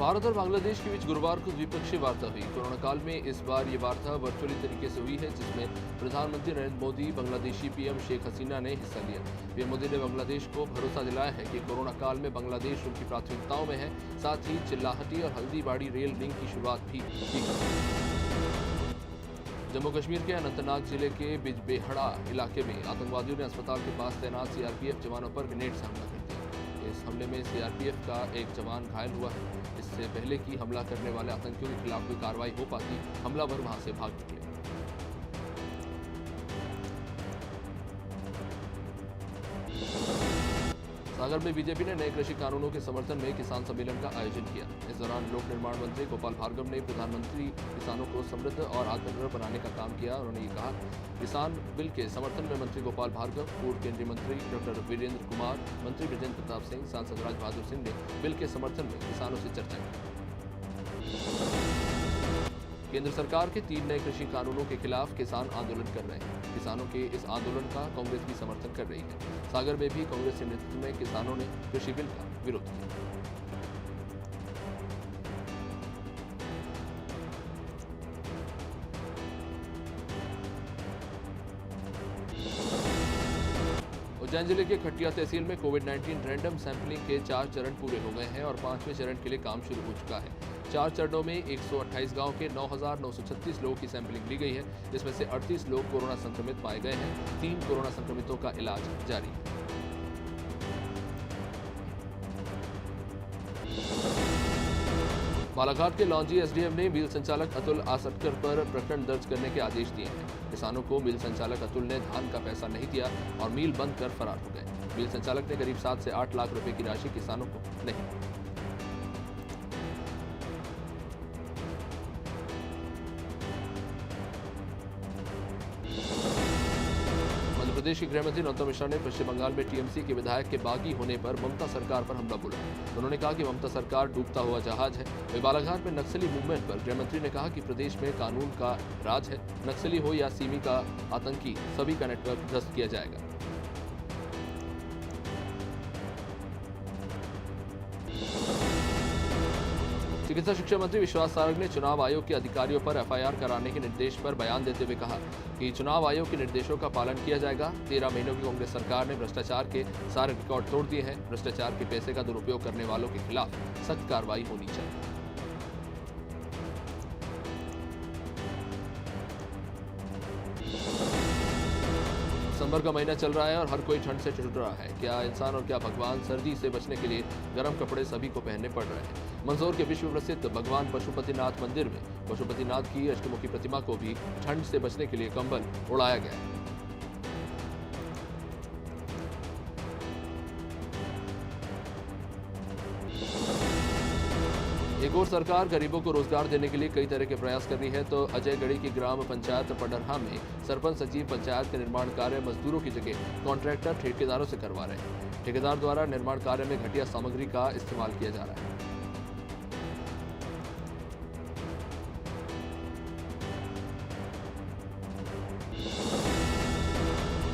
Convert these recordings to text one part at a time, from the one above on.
भारत और बांग्लादेश के बीच गुरुवार को द्विपक्षीय वार्ता हुई। कोरोना काल में इस बार ये वार्ता वर्चुअली तरीके से हुई है, जिसमें प्रधानमंत्री नरेंद्र मोदी, बांग्लादेशी पीएम शेख हसीना ने हिस्सा लिया। पीएम मोदी ने बांग्लादेश को भरोसा दिलाया है कि कोरोना काल में बांग्लादेश उनकी प्राथमिकताओं में है। साथ ही चिल्लाहटी और हल्दीबाड़ी रेल लिंक की शुरुआत भी की। जम्मू कश्मीर के अनंतनाग जिले के बिजबेहड़ा इलाके में आतंकवादियों ने अस्पताल के पास तैनात सीआरपीएफ जवानों पर ग्रेनेड से हमला कर दिया। इस हमले में सीआरपीएफ का एक जवान घायल हुआ है। इससे पहले कि हमला करने वाले आतंकियों के खिलाफ कोई कार्रवाई हो पाती, हमलावर वहां से भाग निकले। सागर में बीजेपी ने नए कृषि कानूनों के समर्थन में किसान सम्मेलन का आयोजन किया। इस दौरान लोक निर्माण मंत्री गोपाल भार्गव ने प्रधानमंत्री किसानों को समृद्ध और आत्मनिर्भर बनाने का काम किया। उन्होंने ये कहा, किसान बिल के समर्थन में मंत्री गोपाल भार्गव, पूर्व केंद्रीय मंत्री डॉक्टर वीरेंद्र कुमार, मंत्री विजेंद्र प्रताप सिंह, सांसद राज बहादुर सिंह ने बिल के समर्थन में किसानों से चर्चा की। केंद्र सरकार के 3 नए कृषि कानूनों के खिलाफ किसान आंदोलन कर रहे हैं। किसानों के इस आंदोलन का कांग्रेस भी समर्थन कर रही है। सागर में भी कांग्रेस के नेतृत्व में किसानों ने कृषि बिल का विरोध किया। उज्जैन जिले के खटिया तहसील में कोविड-19 रैंडम सैंपलिंग के 4 चरण पूरे हो गए हैं और 5वें चरण के लिए काम शुरू हो चुका है। 4 चरणों में 128 गांव के 9,936 लोगों की सैंपलिंग ली गई है, जिसमें से 38 लोग कोरोना संक्रमित पाए गए हैं। 3 कोरोना संक्रमितों का इलाज जारी है। बालाघाट के लॉन्जी एसडीएम ने मिल संचालक अतुल आसटकर पर प्रकरण दर्ज करने के आदेश दिए हैं। किसानों को मिल संचालक अतुल ने धान का पैसा नहीं दिया और मिल बंद कर फरार हो गए। मिल संचालक ने करीब 7 से 8 लाख रुपए की राशि किसानों को नहीं दी। प्रदेश के गृह मंत्री नरोत्तम मिश्रा ने पश्चिम बंगाल में टीएमसी के विधायक के बागी होने पर ममता सरकार पर हमला बोला। उन्होंने कहा कि ममता सरकार डूबता हुआ जहाज है। वहीं बालाघाट में नक्सली मूवमेंट पर गृह मंत्री ने कहा कि प्रदेश में कानून का राज है। नक्सली हो या सिमी का आतंकी, सभी का नेटवर्क ध्वस्त किया जाएगा। चिकित्सा शिक्षा मंत्री विश्वास सारंग ने चुनाव आयोग के अधिकारियों पर एफआईआर कराने के निर्देश पर बयान देते हुए कहा कि चुनाव आयोग के निर्देशों का पालन किया जाएगा। 13 महीनों की कांग्रेस सरकार ने भ्रष्टाचार के सारे रिकॉर्ड तोड़ दिए हैं। भ्रष्टाचार के पैसे का दुरुपयोग करने वालों के खिलाफ सख्त कार्रवाई होनी चाहिए। दिसंबर का महीना चल रहा है और हर कोई ठंड से ठिठुर रहा है। क्या इंसान और क्या भगवान, सर्दी से बचने के लिए गर्म कपड़े सभी को पहनने पड़ रहे हैं। मंदसौर के विश्व प्रसिद्ध भगवान पशुपतिनाथ मंदिर में पशुपतिनाथ की अष्टमुखी प्रतिमा को भी ठंड से बचने के लिए कंबल उड़ाया गया है। एक और सरकार गरीबों को रोजगार देने के लिए कई तरह के प्रयास कर रही है, तो अजयगढ़ी की ग्राम पंचायत पडरहा में सरपंच सचिव पंचायत के निर्माण कार्य मजदूरों की जगह कॉन्ट्रैक्टर ठेकेदारों से करवा रहे हैं। ठेकेदार द्वारा निर्माण कार्य में घटिया सामग्री का इस्तेमाल किया जा रहा है।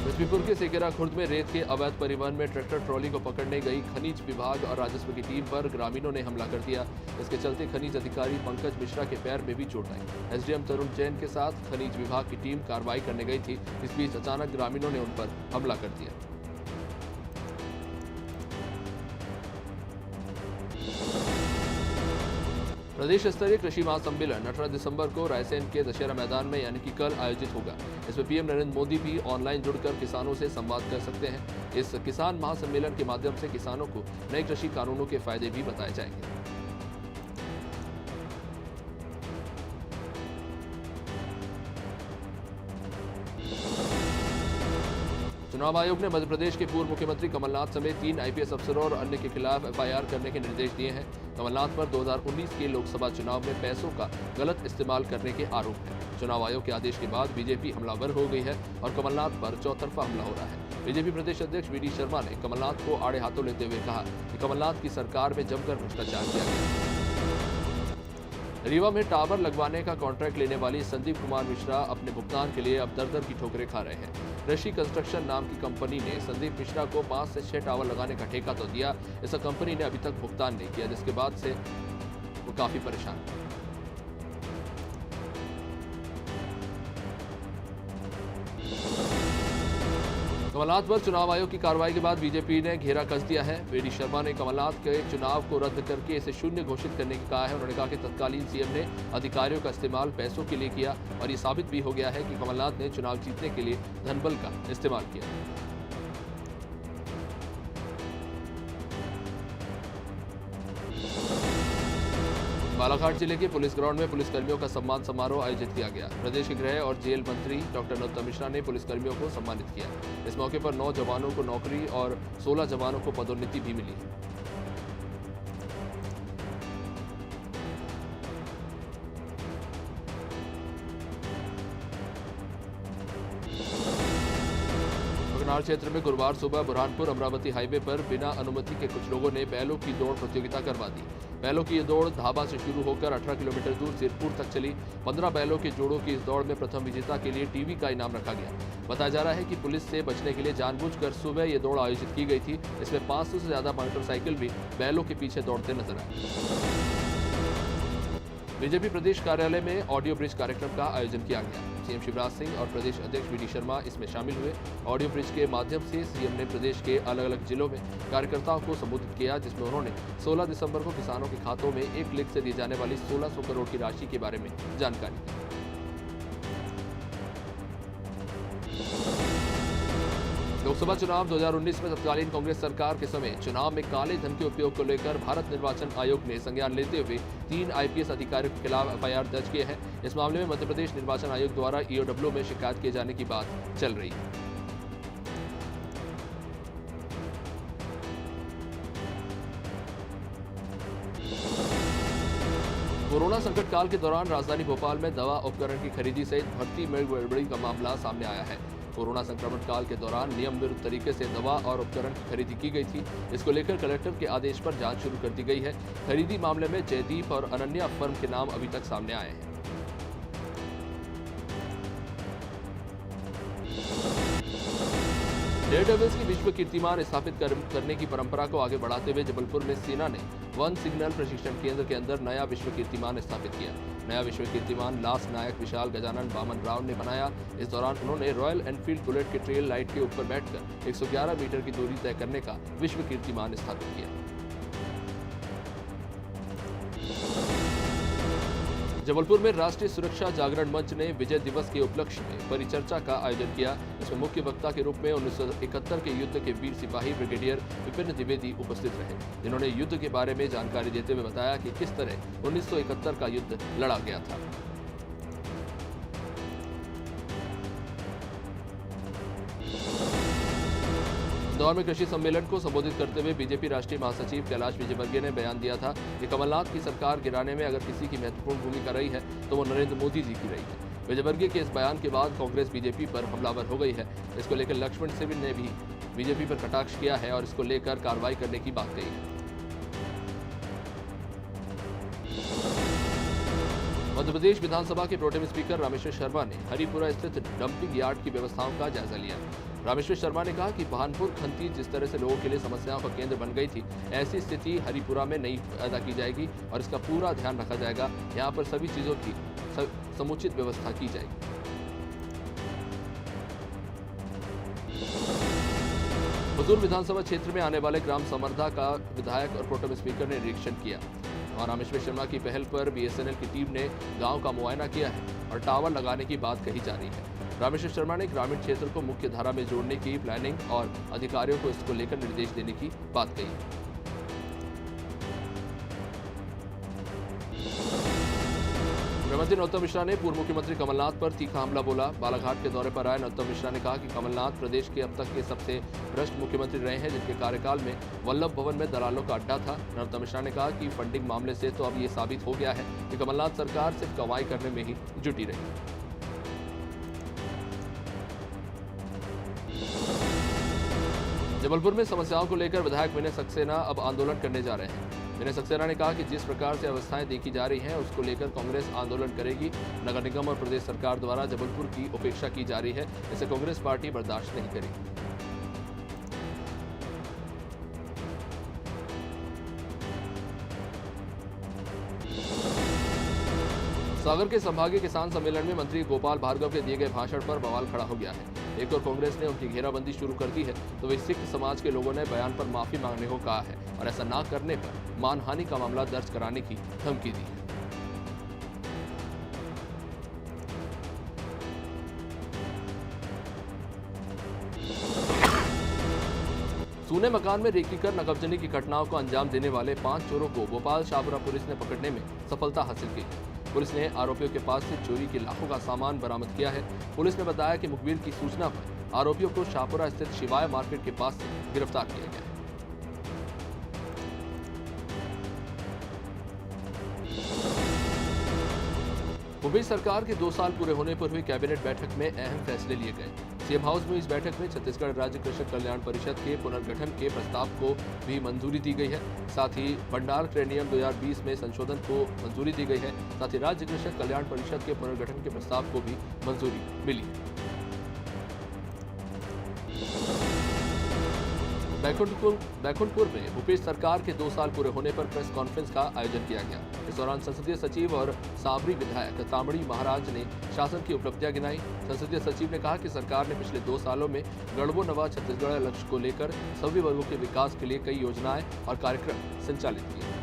पृथ्वीपुर के सेकेरा खुर्द में रेत के अवैध परिवहन में ट्रैक्टर ट्रॉली को पकड़ने गई खनिज विभाग और राजस्व की टीम पर ग्रामीणों ने हमला कर दिया। इसके चलते खनिज अधिकारी पंकज मिश्रा के पैर में भी चोट आई। एसडीएम तरुण जैन के साथ खनिज विभाग की टीम कार्रवाई करने गई थी। इस बीच अचानक ग्रामीणों ने उन पर हमला कर दिया। प्रदेश स्तरीय कृषि महासम्मेलन 18 दिसंबर को रायसेन के दशहरा मैदान में यानी कि कल आयोजित होगा। इसमें पीएम नरेंद्र मोदी भी ऑनलाइन जुड़कर किसानों से संवाद कर सकते हैं। इस किसान महासम्मेलन के माध्यम से किसानों को नए कृषि कानूनों के फायदे भी बताए जाएंगे। चुनाव आयोग ने मध्य प्रदेश के पूर्व मुख्यमंत्री कमलनाथ समेत 3 आईपीएस अफसरों और अन्य के खिलाफ एफआईआर करने के निर्देश दिए हैं। कमलनाथ पर 2019 के लोकसभा चुनाव में पैसों का गलत इस्तेमाल करने के आरोप हैं। चुनाव आयोग के आदेश के बाद बीजेपी हमलावर हो गई है और कमलनाथ पर चौतरफा हमला हो रहा है। बीजेपी प्रदेश अध्यक्ष वीडी शर्मा ने कमलनाथ को आड़े हाथों लेते हुए कहा कि कमलनाथ की सरकार में जमकर भ्रष्टाचार किया गया। रीवा में टावर लगवाने का कॉन्ट्रैक्ट लेने वाली संदीप कुमार मिश्रा अपने भुगतान के लिए अब दर-दर की ठोकरें खा रहे हैं। ऋषि कंस्ट्रक्शन नाम की कंपनी ने संदीप मिश्रा को 5 से 6 टावर लगाने का ठेका तो दिया। इस कंपनी ने अभी तक भुगतान नहीं किया, जिसके बाद से काफी परेशान। कमलनाथ पर चुनाव आयोग की कार्रवाई के बाद बीजेपी ने घेरा कस दिया है। वी.डी. शर्मा ने कमलनाथ के चुनाव को रद्द करके इसे शून्य घोषित करने की कहा है। उन्होंने कहा कि तत्कालीन सीएम ने अधिकारियों का इस्तेमाल पैसों के लिए किया और ये साबित भी हो गया है कि कमलनाथ ने चुनाव जीतने के लिए धनबल का इस्तेमाल किया। बालाघाट जिले के पुलिस ग्राउंड में पुलिसकर्मियों का सम्मान समारोह आयोजित किया गया। प्रदेश के गृह और जेल मंत्री डॉक्टर नरोत्तम मिश्रा ने पुलिसकर्मियों को सम्मानित किया। इस मौके पर 9 जवानों को नौकरी और 16 जवानों को पदोन्नति भी मिली है। बगनार क्षेत्र में गुरुवार सुबह बुरहानपुर अमरावती हाईवे पर बिना अनुमति के कुछ लोगों ने बैलों की दौड़ प्रतियोगिता करवा दी। बैलों की ये दौड़ धाबा से शुरू होकर 18 किलोमीटर दूर सिरपुर तक चली। 15 बैलों के जोड़ों की इस दौड़ में प्रथम विजेता के लिए टीवी का इनाम रखा गया। बताया जा रहा है कि पुलिस से बचने के लिए जानबूझकर सुबह ये दौड़ आयोजित की गई थी। इसमें 500 से ज्यादा मोटरसाइकिल भी बैलों के पीछे दौड़ते नजर आए। बीजेपी प्रदेश कार्यालय में ऑडियो ब्रिज कार्यक्रम का आयोजन किया गया। सीएम शिवराज सिंह और प्रदेश अध्यक्ष वी.डी. शर्मा इसमें शामिल हुए। ऑडियो ब्रिज के माध्यम से सीएम ने प्रदेश के अलग अलग जिलों में कार्यकर्ताओं को संबोधित किया, जिसमें उन्होंने 16 दिसंबर को किसानों के खातों में 1 क्लिक से दी जाने वाली 1600 करोड़ की राशि के बारे में जानकारी दी। लोकसभा चुनाव 2019 में तत्कालीन कांग्रेस सरकार के समय चुनाव में काले धन के उपयोग को लेकर भारत निर्वाचन आयोग ने संज्ञान लेते हुए 3 आईपीएस अधिकारियों के खिलाफ एफआईआर दर्ज किए हैं। इस मामले में मध्य प्रदेश निर्वाचन आयोग द्वारा ईओडब्ल्यू में शिकायत किए जाने की बात चल रही है। कोरोना संकट काल के दौरान राजधानी भोपाल में दवा उपकरण की खरीदी सहित भर्ती में गड़बड़ी का मामला सामने आया है। कोरोना संक्रमण काल के दौरान नियम विरुद्ध तरीके से दवा और उपकरण की खरीदी की गई थी। इसको लेकर कलेक्टर के आदेश पर जांच शुरू कर दी गई है। खरीदी मामले में जयदीप और अनन्या फर्म के नाम अभी तक सामने आए हैं। डेयरडेविल्स की विश्व कीर्तिमान स्थापित करने की परंपरा को आगे बढ़ाते हुए जबलपुर में सेना ने वन सिग्नल प्रशिक्षण केंद्र के अंदर नया विश्व कीर्तिमान स्थापित किया। नया विश्व कीर्तिमान लांस नायक विशाल गजानन वामन राव ने बनाया। इस दौरान उन्होंने रॉयल एनफील्ड बुलेट के ट्रेल लाइट के ऊपर बैठकर 111 मीटर की दूरी तय करने का विश्व कीर्तिमान स्थापित किया। जबलपुर में राष्ट्रीय सुरक्षा जागरण मंच ने विजय दिवस के उपलक्ष्य में परिचर्चा का आयोजन किया। इसमें मुख्य वक्ता के रूप में 1971 के युद्ध के वीर सिपाही ब्रिगेडियर विपिन द्विवेदी उपस्थित रहे, जिन्होंने युद्ध के बारे में जानकारी देते हुए बताया कि किस तरह 1971 का युद्ध लड़ा गया था। इंदौर में कृषि सम्मेलन को संबोधित करते हुए बीजेपी राष्ट्रीय महासचिव कैलाश विजयवर्गीय ने बयान दिया था कि कमलनाथ की सरकार गिराने में अगर किसी की महत्वपूर्ण भूमिका रही है तो वो नरेंद्र मोदी जी की रही है। विजयवर्गीय के इस बयान के बाद कांग्रेस बीजेपी पर हमलावर हो गई है। इसको लेकर लक्ष्मण सिंह ने भी बीजेपी पर कटाक्ष किया है और इसको लेकर कार्रवाई करने की बात कही है। मध्य प्रदेश विधानसभा के प्रोटेम स्पीकर रामेश्वर शर्मा ने हरिपुरा स्थित डंपिंग यार्ड की व्यवस्थाओं का जायजा लिया। रामेश्वर शर्मा ने कहा कि भानपुर खंती जिस तरह से लोगों के लिए समस्याओं का केंद्र बन गई थी, ऐसी स्थिति हरिपुरा में नहीं पैदा की जाएगी और इसका पूरा ध्यान रखा जाएगा। यहाँ पर सभी चीजों की समुचित व्यवस्था की जाएगी। हुजूर विधानसभा क्षेत्र में आने वाले ग्राम समर्धा का विधायक और प्रोटेम स्पीकर ने निरीक्षण किया और रामेश्वर शर्मा की पहल पर बीएसएनएल की टीम ने गांव का मुआयना किया है और टावर लगाने की बात कही जा रही है। रामेश्वर शर्मा ने ग्रामीण क्षेत्र को मुख्य धारा में जोड़ने की प्लानिंग और अधिकारियों को इसको लेकर निर्देश देने की बात कही। गृहमंत्री नरोत्तम मिश्रा ने पूर्व मुख्यमंत्री कमलनाथ पर तीखा हमला बोला। बालाघाट के दौरे पर आए नरोत्तम मिश्रा ने कहा कि कमलनाथ प्रदेश के अब तक के सबसे भ्रष्ट मुख्यमंत्री रहे हैं, जिनके कार्यकाल में वल्लभ भवन में दलालों का अड्डा था। नरोत्तम मिश्रा ने कहा कि फंडिंग मामले से तो अब ये साबित हो गया है कि कमलनाथ सरकार सिर्फ कमाई करने में ही जुटी रही। जबलपुर में समस्याओं को लेकर विधायक विनय सक्सेना अब आंदोलन करने जा रहे हैं। विनय सक्सेना ने कहा कि जिस प्रकार से अवस्थाएं देखी जा रही हैं, उसको लेकर कांग्रेस आंदोलन करेगी। नगर निगम और प्रदेश सरकार द्वारा जबलपुर की उपेक्षा की जा रही है, इसे कांग्रेस पार्टी बर्दाश्त नहीं करेगी। सागर के संभागीय किसान सम्मेलन में मंत्री गोपाल भार्गव के दिए गए भाषण पर बवाल खड़ा हो गया है। एक और कांग्रेस ने उनकी घेराबंदी शुरू कर दी है तो वही सिख समाज के लोगों ने बयान पर माफी मांगने को कहा है और ऐसा न करने पर मानहानि का मामला दर्ज कराने की धमकी दी है। सूने मकान में रेकी कर नकबजनी की घटनाओं को अंजाम देने वाले 5 चोरों को भोपाल शाहपुरा पुलिस ने पकड़ने में सफलता हासिल की। पुलिस ने आरोपियों के पास से चोरी के लाखों का सामान बरामद किया है। पुलिस ने बताया कि मुखबिर की सूचना पर आरोपियों को शाहपुरा स्थित शिवाय मार्केट के पास से गिरफ्तार किया गया है। भूपेश सरकार के 2 साल पूरे होने पर हुई कैबिनेट बैठक में अहम फैसले लिए गए। सीएम हाउस में इस बैठक में छत्तीसगढ़ राज्य कृषक कल्याण परिषद के पुनर्गठन के प्रस्ताव को भी मंजूरी दी गई है। साथ ही भंडार क्रयनियम 2020 में संशोधन को मंजूरी दी गई है। साथ ही राज्य कृषक कल्याण परिषद के पुनर्गठन के प्रस्ताव को भी मंजूरी मिली है। बैकुंठपुर में भूपेश सरकार के 2 साल पूरे होने पर प्रेस कॉन्फ्रेंस का आयोजन किया गया। इस दौरान संसदीय सचिव और साबरी विधायक तामड़ी महाराज ने शासन की उपलब्धियां गिनाई। संसदीय सचिव ने कहा कि सरकार ने पिछले 2 सालों में गढ़बो नवा छत्तीसगढ़ लक्ष्य को लेकर सभी वर्गों के विकास के लिए कई योजनाएं और कार्यक्रम संचालित किए।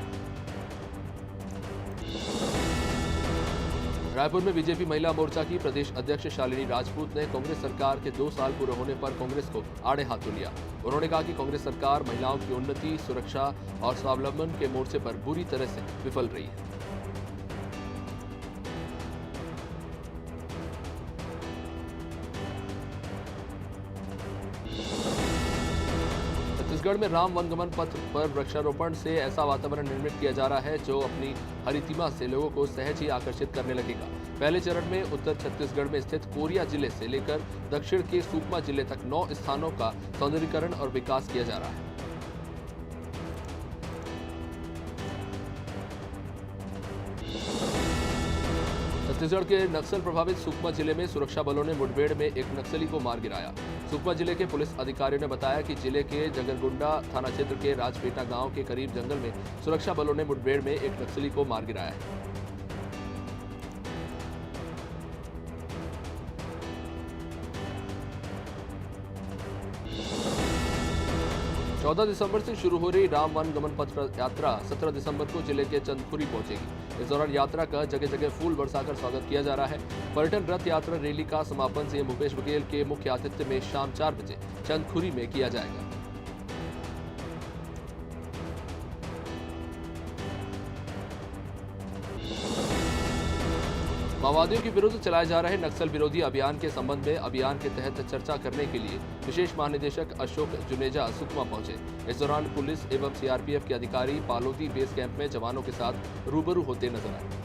रायपुर में बीजेपी महिला मोर्चा की प्रदेश अध्यक्ष शालिनी राजपूत ने कांग्रेस सरकार के 2 साल पूरे होने पर कांग्रेस को आड़े हाथों लिया। उन्होंने कहा कि कांग्रेस सरकार महिलाओं की उन्नति, सुरक्षा और स्वावलंबन के मोर्चे पर बुरी तरह से विफल रही है। छत्तीसगढ़ में राम वनगमन पथ पर वृक्षारोपण से ऐसा वातावरण निर्मित किया जा रहा है जो अपनी हरितिमा से लोगों को सहज ही आकर्षित करने लगेगा। पहले चरण में उत्तर छत्तीसगढ़ में स्थित कोरिया जिले से लेकर दक्षिण के सुकमा जिले तक 9 स्थानों का सौंदर्यीकरण और विकास किया जा रहा है। छत्तीसगढ़ के नक्सल प्रभावित सुकमा जिले में सुरक्षा बलों ने मुठभेड़ में एक नक्सली को मार गिराया। सुकमा जिले के पुलिस अधिकारियों ने बताया कि जिले के जगरगुंडा थाना क्षेत्र के राजपेटा गांव के करीब जंगल में सुरक्षा बलों ने मुठभेड़ में एक नक्सली को मार गिराया है। चौदह दिसंबर से शुरू हो रही राम वनगमन पथ यात्रा 17 दिसंबर को जिले के चंदखुरी पहुंचेगी। इस दौरान यात्रा का जगह जगह फूल बरसाकर स्वागत किया जा रहा है। पर्यटन रथ यात्रा रैली का समापन सीएम भूपेश बघेल के मुख्य आतिथ्य में शाम 4 बजे चंदखुरी में किया जाएगा। माओवादियों के विरुद्ध चलाए जा रहे नक्सल विरोधी अभियान के संबंध में अभियान के तहत चर्चा करने के लिए विशेष महानिदेशक अशोक जुनेजा सुकमा पहुंचे। इस दौरान पुलिस एवं सीआरपीएफ के अधिकारी पालोदी बेस कैंप में जवानों के साथ रूबरू होते नजर आए।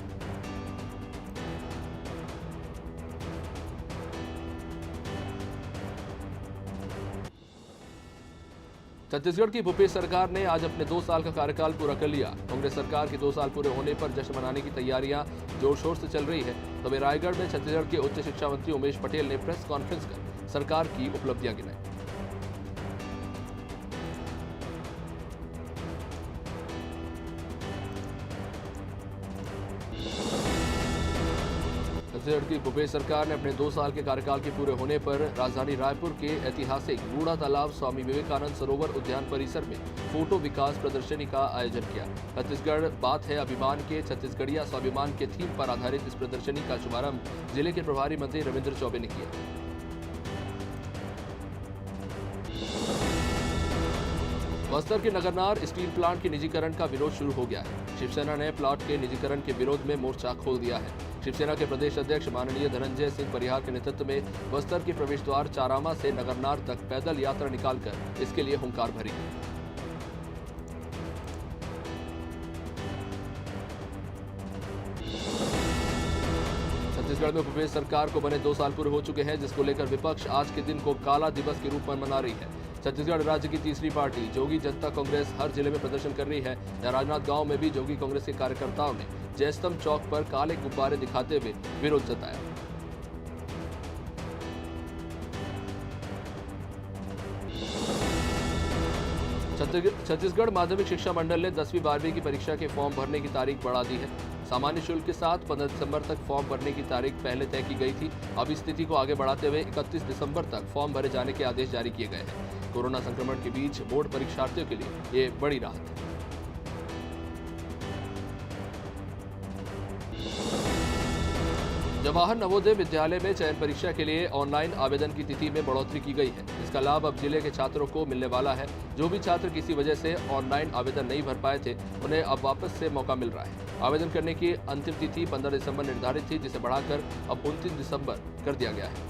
छत्तीसगढ़ की भूपेश सरकार ने आज अपने 2 साल का कार्यकाल पूरा कर लिया। कांग्रेस सरकार के 2 साल पूरे होने पर जश्न मनाने की तैयारियां जोर शोर से चल रही है। तभी रायगढ़ में छत्तीसगढ़ के उच्च शिक्षा मंत्री उमेश पटेल ने प्रेस कॉन्फ्रेंस कर सरकार की उपलब्धियां गिनाई। छत्तीसगढ़ की भूपेश सरकार ने अपने 2 साल के कार्यकाल के पूरे होने पर राजधानी रायपुर के ऐतिहासिक बूढ़ा तालाब स्वामी विवेकानंद सरोवर उद्यान परिसर में फोटो विकास प्रदर्शनी का आयोजन किया। छत्तीसगढ़ बात है अभिमान के छत्तीसगढ़िया स्वाभिमान के थीम पर आधारित इस प्रदर्शनी का शुभारंभ जिले के प्रभारी मंत्री रविंद्र चौबे ने किया। बस्तर के नगरनार स्टील प्लांट के निजीकरण का विरोध शुरू हो गया है। शिवसेना ने प्लांट के निजीकरण के विरोध में मोर्चा खोल दिया है। शिवसेना के प्रदेश अध्यक्ष माननीय धनंजय सिंह परिहार के नेतृत्व में बस्तर के प्रवेश द्वार चारामा से नगरनार तक पैदल यात्रा निकालकर इसके लिए हुंकार भरी। छत्तीसगढ़ में भूपेश सरकार को बने 2 साल पूरे हो चुके हैं, जिसको लेकर विपक्ष आज के दिन को काला दिवस के रूप में मना रही है। छत्तीसगढ़ राज्य की तीसरी पार्टी जोगी जनता कांग्रेस हर जिले में प्रदर्शन कर रही है। राजनांद गांव में भी जोगी कांग्रेस के कार्यकर्ताओं ने जयस्तंभ चौक पर काले गुब्बारे दिखाते हुए विरोध जताया। छत्तीसगढ़ माध्यमिक शिक्षा मंडल ने 10वीं 12वीं की परीक्षा के फॉर्म भरने की तारीख बढ़ा दी है। सामान्य शुल्क के साथ 15 दिसंबर तक फॉर्म भरने की तारीख पहले तय की गई थी। अब इस तिथि को आगे बढ़ाते हुए 31 दिसंबर तक फॉर्म भरे जाने के आदेश जारी किए गए हैं। कोरोना संक्रमण के बीच बोर्ड परीक्षार्थियों के लिए ये बड़ी राहत है। जवाहर नवोदय विद्यालय में चयन परीक्षा के लिए ऑनलाइन आवेदन की तिथि में बढ़ोतरी की गई है। इसका लाभ अब जिले के छात्रों को मिलने वाला है। जो भी छात्र किसी वजह से ऑनलाइन आवेदन नहीं भर पाए थे, उन्हें अब वापस से मौका मिल रहा है। आवेदन करने की अंतिम तिथि 15 दिसंबर निर्धारित थी, जिसे बढ़ाकर अब 29 दिसंबर कर दिया गया है।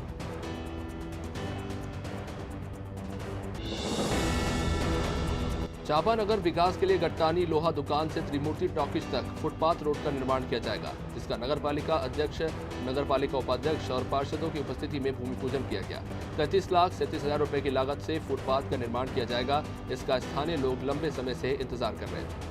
चांपा नगर विकास के लिए गट्टानी लोहा दुकान से त्रिमूर्ति टॉकीज तक फुटपाथ रोड का निर्माण किया जाएगा, जिसका नगरपालिका अध्यक्ष, नगरपालिका उपाध्यक्ष और पार्षदों की उपस्थिति में भूमि पूजन किया गया। 33,37,000 रुपए की लागत से फुटपाथ का निर्माण किया जाएगा। इसका स्थानीय लोग लंबे समय से इंतजार कर रहे थे।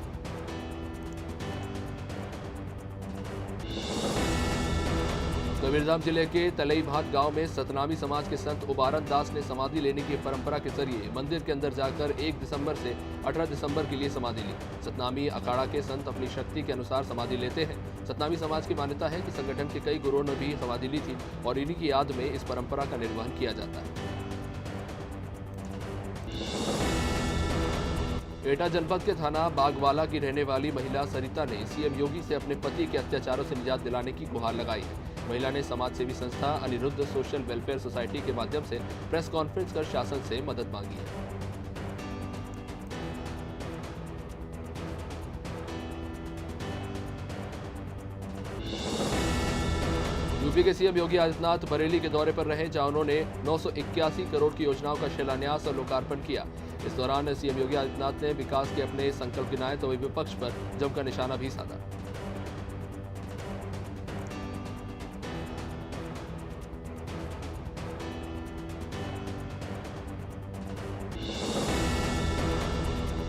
कबीरधाम जिले के तलईभात गांव में सतनामी समाज के संत उबारन दास ने समाधि लेने की परंपरा के जरिए मंदिर के अंदर जाकर 1 दिसंबर से 18 दिसंबर के लिए समाधि ली। सतनामी अखाड़ा के संत अपनी शक्ति के अनुसार समाधि लेते हैं। सतनामी समाज की मान्यता है कि संगठन के कई गुरुओं ने भी समाधि ली थी और इन्हीं की याद में इस परंपरा का निर्वहन किया जाता है। एटा जनपद के थाना बागवाला की रहने वाली महिला सरिता ने सीएम योगी से अपने पति के अत्याचारों से निजात दिलाने की गुहार लगाई है। महिला ने समाज सेवी संस्था अनिरुद्ध सोशल वेलफेयर सोसाइटी के माध्यम से प्रेस कॉन्फ्रेंस कर शासन से मदद मांगी है। यूपी के सीएम योगी आदित्यनाथ बरेली के दौरे पर रहे, जहां उन्होंने 981 करोड़ की योजनाओं का शिलान्यास और लोकार्पण किया। इस दौरान सीएम योगी आदित्यनाथ ने विकास के अपने संकल्प गिनाए तो विपक्ष पर जमकर निशाना भी साधा।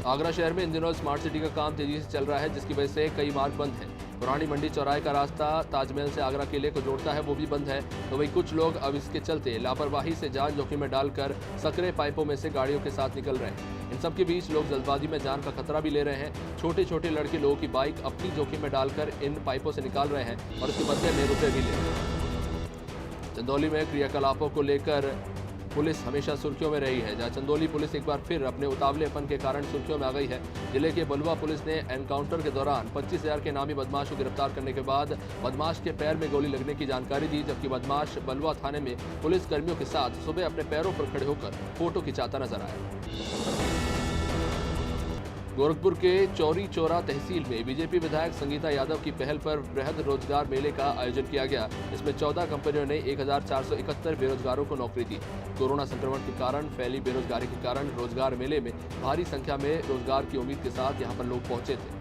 आगरा शहर में इन दिनों स्मार्ट सिटी का काम तेजी से चल रहा है, जिसकी वजह से कई मार्ग बंद हैं। पुरानी मंडी चौराहे का रास्ता ताजमहल से आगरा किले को जोड़ता है, वो भी बंद है। तो वही कुछ लोग अब इसके चलते लापरवाही से जान जोखिम में डालकर सकरे पाइपों में से गाड़ियों के साथ निकल रहे हैं। इन सब के बीच लोग जल्दबाजी में जान का खतरा भी ले रहे हैं। छोटे छोटे लड़के लोगों की बाइक अपनी जोखिम में डालकर इन पाइपों से निकाल रहे हैं और इसके बदले में रुपये भी ले रहे हैं। चंदौली में क्रियाकलापों को लेकर पुलिस हमेशा सुर्खियों में रही है, जहां चंदौली पुलिस एक बार फिर अपने उतावलेपन के कारण सुर्खियों में आ गई है। जिले के बलुआ पुलिस ने एनकाउंटर के दौरान 25,000 के नामी बदमाश को गिरफ्तार करने के बाद बदमाश के पैर में गोली लगने की जानकारी दी, जबकि बदमाश बलुआ थाने में पुलिस कर्मियों के साथ सुबह अपने पैरों पर खड़े होकर फोटो खिंचाता नजर आया। गोरखपुर के चौरी चौरा तहसील में बीजेपी विधायक संगीता यादव की पहल पर वृहद रोजगार मेले का आयोजन किया गया। इसमें 14 कंपनियों ने 1471 बेरोजगारों को नौकरी दी। कोरोना संक्रमण के कारण फैली बेरोजगारी के कारण रोजगार मेले में भारी संख्या में रोजगार की उम्मीद के साथ यहां पर लोग पहुंचे थे।